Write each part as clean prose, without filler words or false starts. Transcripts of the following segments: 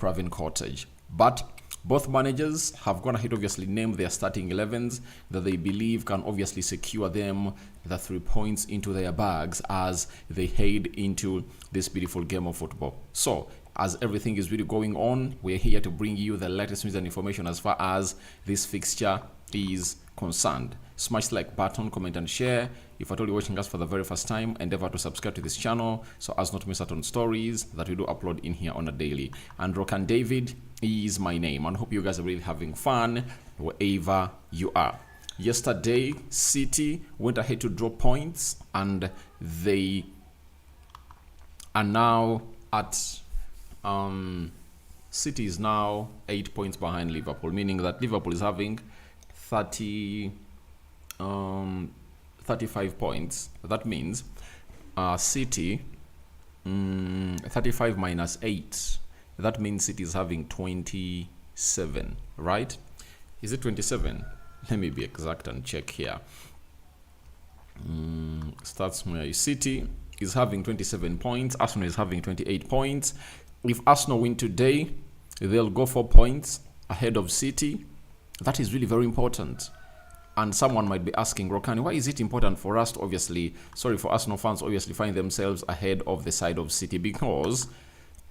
Craven Cottage. But both managers have gone ahead, obviously, named their starting 11s that they believe can obviously secure them the 3 points into their bags as they head into this beautiful game of football. So, as everything is really going on, we're here to bring you the latest news and information as far as this fixture is concerned. Smash the like button, comment and share. If at all you're watching us for the very first time, endeavor to subscribe to this channel so as not to miss out on stories that we do upload in here on a daily. And Rokani David is my name, and hope you guys are really having fun wherever you are. Yesterday, City went ahead to drop points, and they are now at City is now 8 points behind Liverpool, meaning that Liverpool is having 35 points. That means City 35 minus 8. That means City is having 27, right? Is it 27? Let me be exact and check here. Starts where City is having 27 points. Arsenal is having 28 points. If Arsenal win today, they'll go 4 points ahead of City. That is really very important. And someone might be asking, Rokani, why is it important for us to for Arsenal fans obviously find themselves ahead of the side of City? Because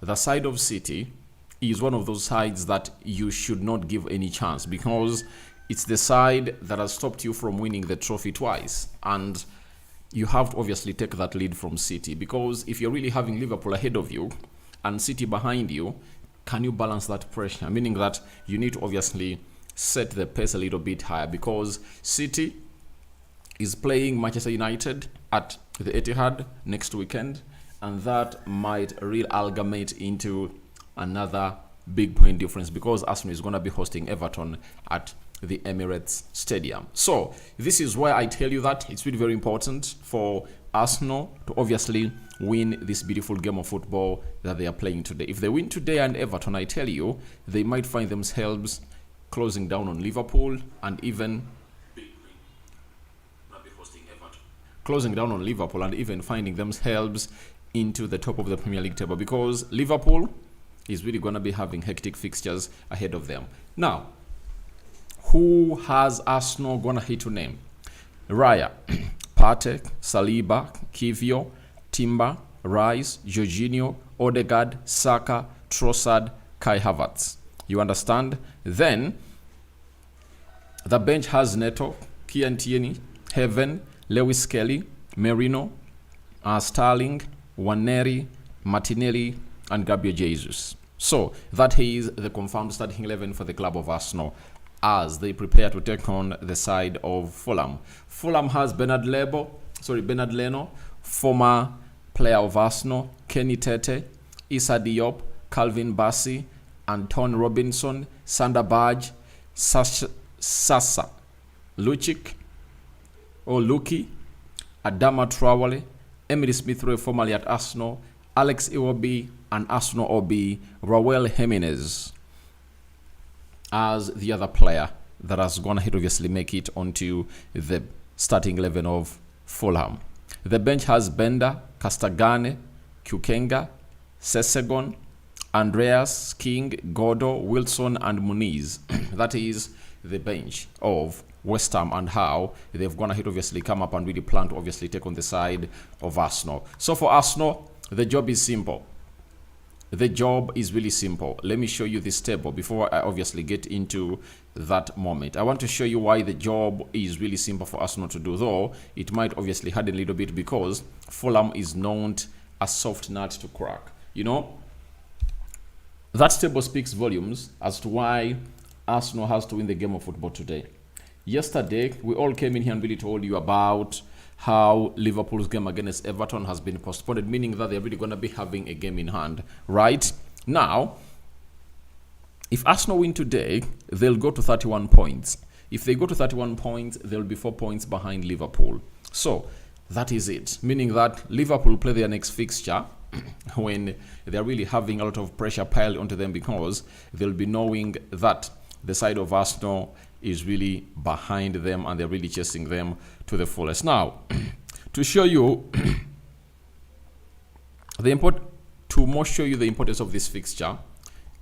the side of City is one of those sides that you should not give any chance, because it's the side that has stopped you from winning the trophy twice. And you have to obviously take that lead from City, because if you're really having Liverpool ahead of you and City behind you, can you balance that pressure? Meaning that you need to obviously set the pace a little bit higher, because City is playing Manchester United at the Etihad next weekend, and that might re-amalgamate into another big point difference, because Arsenal is going to be hosting Everton at the Emirates Stadium. So this is why I tell you that it's really very important for Arsenal to obviously win this beautiful game of football that they are playing today. If they win today and Everton, I tell you, they might find themselves closing down on Liverpool, and even finding themselves into the top of the Premier League table, because Liverpool is really going to be having hectic fixtures ahead of them. Now, who has Arsenal going to hit to name? Raya, Partey, Saliba, Kivio, Timber, Rice, Jorginho, Odegaard, Saka, Trossard, Kai Havertz. You understand? Then the bench has Neto, Kian Tierney, Heaven, Lewis Kelly, Merino, Sterling, Waneri, Martinelli, and Gabriel Jesus. So that is the confirmed starting 11 for the club of Arsenal as they prepare to take on the side of Fulham. Fulham has Bernard Leno, former player of Arsenal, Kenny Tete, Issa Diop, Calvin Bassey, Anton Robinson, Sander Berge, Sasa Lukic, Adama Traore, Emily Smith-Rowe, formerly at Arsenal, Alex Iwobi, and Arsenal OB, Raul Jimenez as the other player that has gone ahead obviously make it onto the starting 11 of Fulham. The bench has Benda, Castagane, Kukenga, Sesegon, Andreas, King, Godo, Wilson, and Muniz. That is the bench of West Ham, and how they've gone ahead obviously come up and really plan to obviously take on the side of Arsenal. So for Arsenal, the job is simple. The job is really simple. Let me show you this table before I obviously get into that moment. I want to show you why the job is really simple for Arsenal to do, though it might obviously harden a little bit because Fulham is known a soft nut to crack. You know, that table speaks volumes as to why Arsenal has to win the game of football today. Yesterday, we all came in here and really told you about how Liverpool's game against Everton has been postponed, meaning that they're really going to be having a game in hand. Right? Now, if Arsenal win today, they'll go to 31 points. If they go to 31 points, they'll be 4 points behind Liverpool. So, that is it. Meaning that Liverpool play their next fixture when they're really having a lot of pressure piled onto them, because they'll be knowing that the side of Arsenal is really behind them and they're really chasing them to the fullest. Now, to show you the importance of this fixture,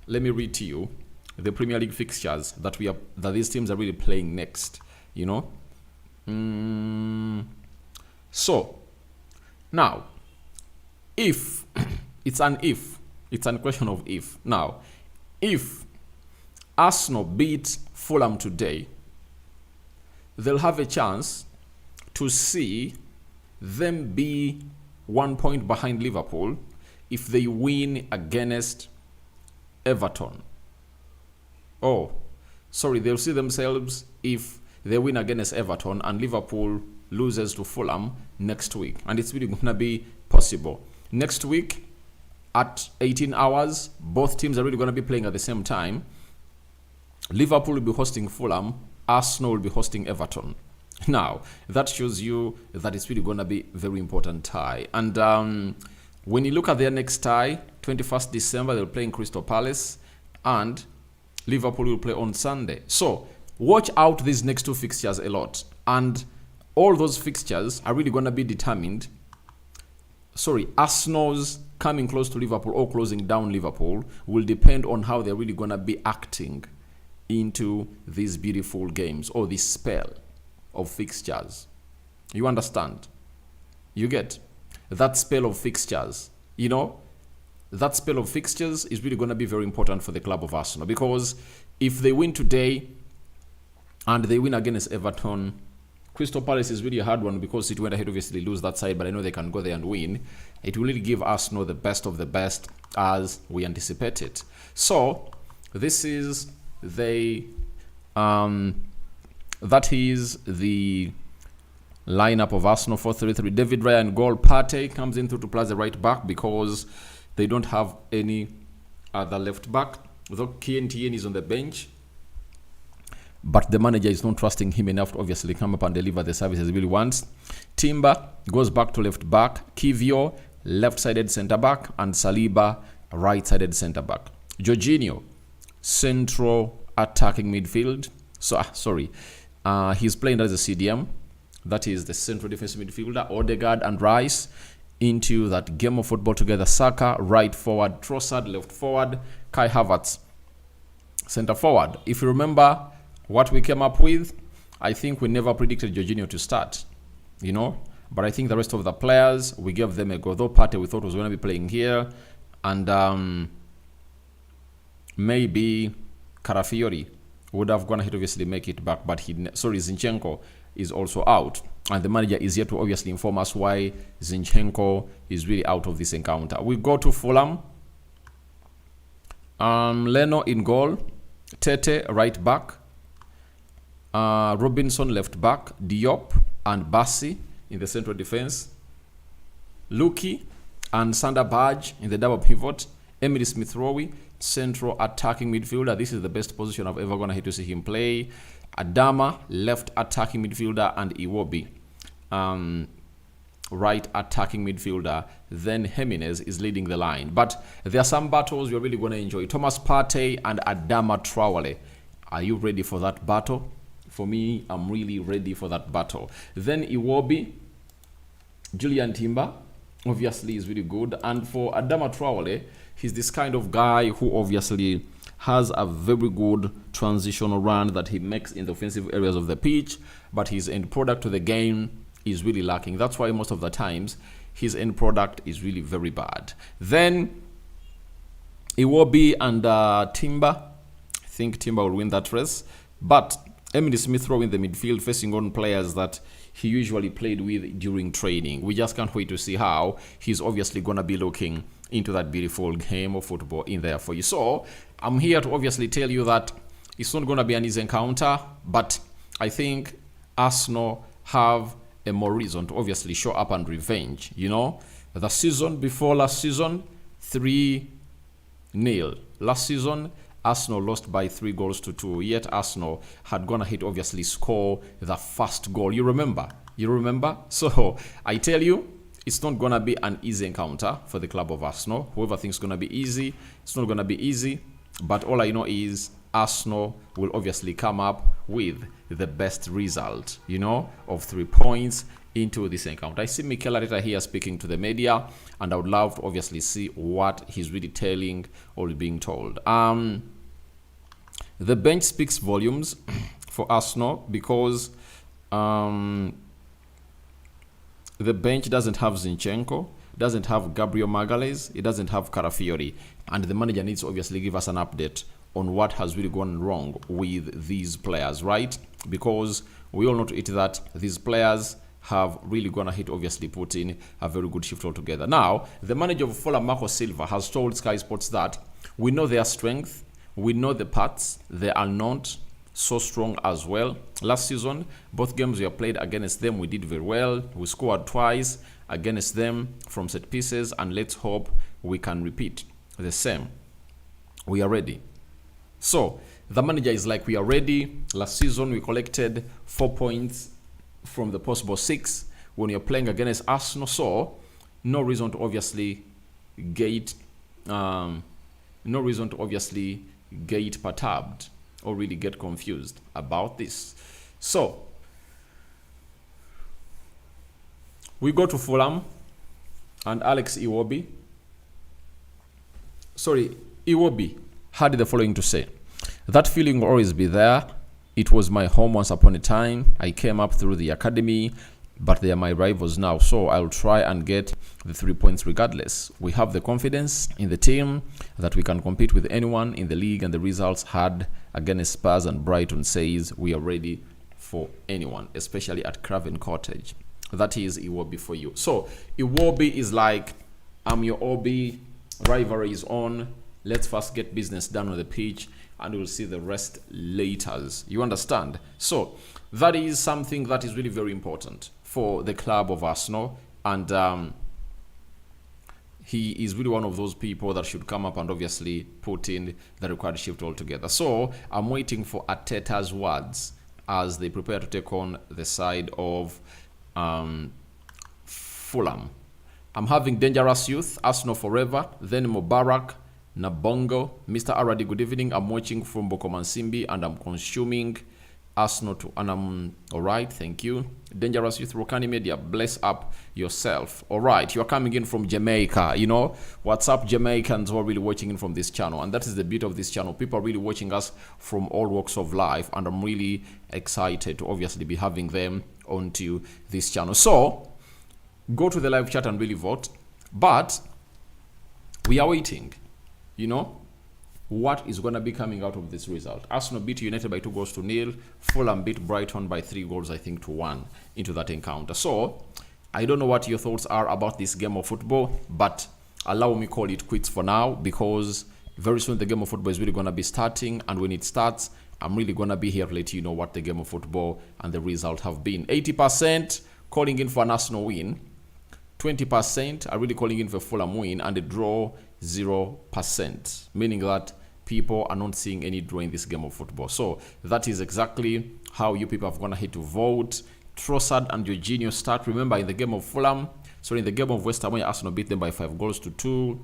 let me read to you the Premier League fixtures that these teams are really playing next. So now, if it's a question of if. Now, if Arsenal beat Fulham today, they'll have a chance to see them be 1 point behind Liverpool if they win against Everton. They'll see themselves if they win against Everton and Liverpool loses to Fulham next week. And it's really going to be possible. Next week at 18 hours, both teams are really going to be playing at the same time. Liverpool will be hosting Fulham. Arsenal will be hosting Everton. Now, that shows you that it's really going to be a very important tie. And when you look at their next tie, 21st December, they'll play in Crystal Palace. And Liverpool will play on Sunday. So, watch out these next two fixtures a lot. And all those fixtures are really going to be determined. Arsenal's coming close to Liverpool or closing down Liverpool will depend on how they're really going to be acting into these beautiful games or this spell of fixtures. You understand? You get that spell of fixtures. That spell of fixtures is really going to be very important for the club of Arsenal, because if they win today and they win against Everton, Crystal Palace is really a hard one because it went ahead, obviously lose that side, but I know they can go there and win. It will really give Arsenal the best of the best as we anticipated. So this is that is the lineup of Arsenal 4-3-3. David Raya goal. Partey comes in to play as a right back because they don't have any other left back. Though Kien is on the bench, but the manager is not trusting him enough to obviously come up and deliver the services he really wants. Timber goes back to left back. Kivio, left-sided centre-back. And Saliba, right-sided centre-back. Jorginho, central attacking midfield. He's playing as a CDM. That is the central defensive midfielder. Odegaard and Rice into that game of football together. Saka, right forward. Trossard, left forward. Kai Havertz, centre forward. If you remember what we came up with, I think we never predicted Jorginho to start, but I think the rest of the players, we gave them a go. Though Partey we thought was going to be playing here, and maybe Carafiori would have gone ahead, obviously make it back, but Zinchenko is also out, and the manager is here to obviously inform us why Zinchenko is really out of this encounter. We go to Fulham. Leno in goal, Tete right back, Robinson left back, Diop and Bassi in the central defense, Luki and Sander Berge in the double pivot, Emily Smith-Rowe, central attacking midfielder. This is the best position I've ever gonna hit to see him play. Adama, left attacking midfielder, and Iwobi, right attacking midfielder. Then Jimenez is leading the line. But there are some battles you're really going to enjoy. Thomas Partey and Adama Traore. Are you ready for that battle? For me, I'm really ready for that battle. Then Iwobi, Julian Timber, obviously is really good. And for Adama Traore, he's this kind of guy who obviously has a very good transitional run that he makes in the offensive areas of the pitch, but his end product to the game is really lacking. That's why most of the times his end product is really very bad. Then Iwobi and Timber. I think Timber will win that race. But Emily Smith-Rowe in the midfield, facing on players that he usually played with during training. We just can't wait to see how he's obviously going to be looking into that beautiful game of football in there for you. So I'm here to obviously tell you that it's not going to be an easy encounter, but I think Arsenal have a more reason to obviously show up and revenge. The season before last season, 3-0. Last season, Arsenal lost by 3-2, yet Arsenal had gone ahead to obviously score the first goal. You remember? So I tell you, it's not going to be an easy encounter for the club of Arsenal. Whoever thinks it's going to be easy, it's not going to be easy. But all I know is Arsenal will obviously come up with the best result, of 3 points into this encounter. I see Mikel Arteta here speaking to the media, and I would love to obviously see what he's really telling or being told. The bench speaks volumes for Arsenal because the bench doesn't have Zinchenko, doesn't have Gabriel Magalhaes, it doesn't have Carafiori, and the manager needs to obviously give us an update on what has really gone wrong with these players, right? Because we all know to it that these players have really gone ahead, obviously put in a very good shift altogether. Now, the manager of Fulham, Marco Silva, has told Sky Sports that we know their strength, we know the parts, they are not so strong as well. Last season, both games we have played against them, we did very well. We scored twice against them from set pieces, and let's hope we can repeat the same. We are ready. So, the manager is like, we are ready. Last season, we collected 4 points from the possible 6 when you're playing against Arsenal. So, no reason to obviously get perturbed or really get confused about this. So, we go to Fulham, and Iwobi had the following to say: that feeling will always be there. It was my home once upon a time. I came up through the academy, but they are my rivals now, so I'll try and get the 3 points regardless. We have the confidence in the team that we can compete with anyone in the league, and the results had against Spurs and Brighton says we are ready for anyone, especially at Craven Cottage. That is Iwobi for you. So Iwobi is like, I'm your OB, rivalry is on, let's first get business done on the pitch, and we'll see the rest later. You understand? So that is something that is really very important for the club of Arsenal, and he is really one of those people that should come up and obviously put in the required shift altogether. So I'm waiting for Arteta's words as they prepare to take on the side of Fulham. I'm having dangerous youth, Arsenal forever, then Mubarak, Nabongo, Mr. Aradi, good evening. I'm watching from Bokomansimbi and I'm consuming Arsenal to, and I'm all right, thank you. Dangerous Youth, Rokani Media, bless up yourself. All right, you're coming in from Jamaica, you know. What's up, Jamaicans who are really watching in from this channel? And that is the beauty of this channel. People are really watching us from all walks of life, and I'm really excited to obviously be having them onto this channel. So, go to the live chat and really vote. But we are waiting, you know, what is going to be coming out of this result. Arsenal beat United by 2-0. Fulham beat Brighton by 3 goals, I think, to 1 into that encounter. So, I don't know what your thoughts are about this game of football, but allow me call it quits for now, because very soon the game of football is really going to be starting, and when it starts, I'm really going to be here to let you know what the game of football and the result have been. 80% calling in for an Arsenal win, 20% are really calling in for Fulham win, and a draw 0%, meaning that people are not seeing any draw in this game of football. So that is exactly how you people have gone ahead to vote. Trossard and Jorginho start. Remember, in the game of Fulham, in the game of West Ham, when Arsenal beat them by 5-2,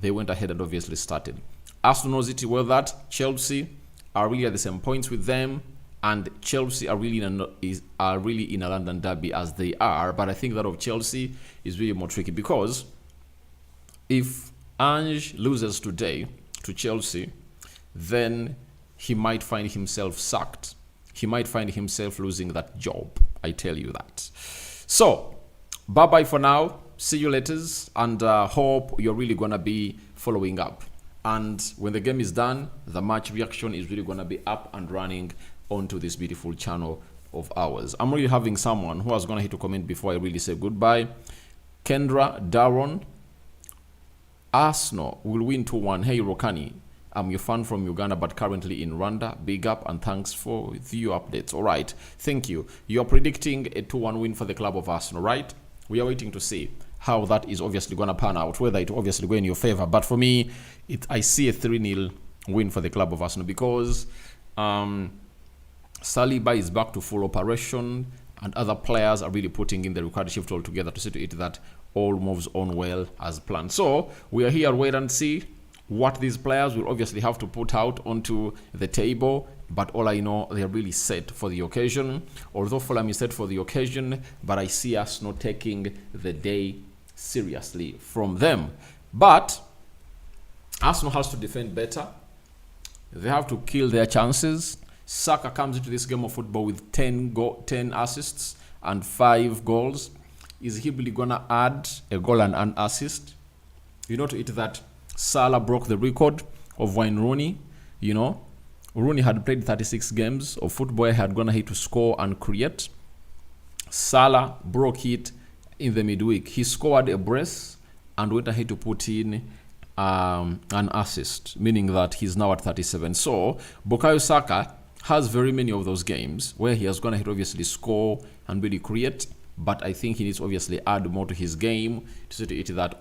they went ahead and obviously started. Arsenal knows it well that Chelsea are really at the same points with them, and Chelsea are really in a London derby as they are. But I think that of Chelsea is really more tricky, because if Ange loses today to Chelsea, then he might find himself sacked. He might find himself losing that job. I tell you that. So, bye-bye for now. See you later, and hope you're really going to be following up. And when the game is done, the match reaction is really going to be up and running onto this beautiful channel of ours. I'm really having someone who has going to hit to comment before I really say goodbye. Kendra Daron, Arsenal will win 2-1. Hey, Rokani, I'm your fan from Uganda, but currently in Rwanda. Big up and thanks for your updates. All right, thank you. You're predicting a 2-1 win for the club of Arsenal, right? We are waiting to see how that is obviously going to pan out, whether it obviously go in your favor. But for me, I see a 3-0 win for the club of Arsenal, because Saliba is back to full operation, and other players are really putting in the required shift altogether to see to it that all moves on well as planned. So we are here, wait and see what these players will obviously have to put out onto the table but all I know, they're really set for the occasion. Although Fulham is set for the occasion, but I see us not taking the day seriously from them. But Arsenal has to defend better. They have to kill their chances. Saka comes into this game of football with 10 assists and 5 goals. Is he really going to add a goal and an assist? You know, to it that Salah broke the record of Wayne Rooney. You know, Rooney had played 36 games of football. He had gone ahead to score and create. Salah broke it in the midweek. He scored a brace and went ahead to put in an assist, meaning that he's now at 37. So Bukayo Saka has very many of those games where he has gone ahead to obviously score and really create, but I think he needs to obviously add more to his game to see to it that